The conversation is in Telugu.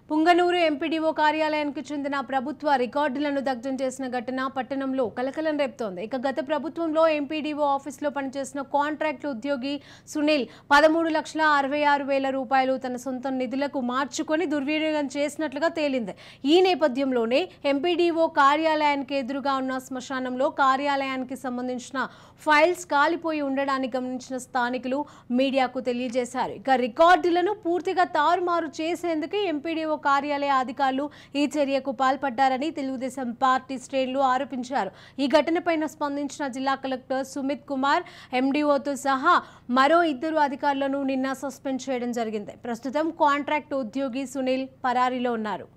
పుంగనూరు ఎంపీడీఓ కార్యాలయానికి చెందిన ప్రభుత్వ రికార్డులను దగ్ధం చేసిన ఘటన పట్టణంలో కలకలం రేపుతోంది. ఇక గత ప్రభుత్వంలో ఎంపీడీఓ ఆఫీసులో పనిచేసిన కాంట్రాక్ట్ ఉద్యోగి సునీల్ 13,66,000 రూపాయలు తన సొంత నిధులకు మార్చుకొని దుర్వినియోగం చేసినట్లుగా తేలింది. ఈ నేపథ్యంలోనే ఎంపీడీఓ కార్యాలయానికి ఎదురుగా ఉన్న శ్మశానంలో కార్యాలయానికి సంబంధించిన ఫైల్స్ కాలిపోయి ఉండడాన్ని గమనించిన స్థానికులు మీడియాకు తెలియజేశారు. ఇక రికార్డులను పూర్తిగా తారుమారు చేసేందుకు ఎంపీడీఓ కార్యాలయ అధికారులు ఈ చర్యకు పాల్పడ్డారని తెలుగుదేశం పార్టీ శ్రేణులు ఆరోపించారు. ఈ ఘటనపైన స్పందించిన జిల్లా కలెక్టర్ సుమిత్ కుమార్ ఎండీఓతో సహా మరో 2 అధికారులను నిన్న సస్పెండ్ చేయడం జరిగింది. ప్రస్తుతం కాంట్రాక్ట్ ఉద్యోగి సునీల్ పరారీలో ఉన్నారు.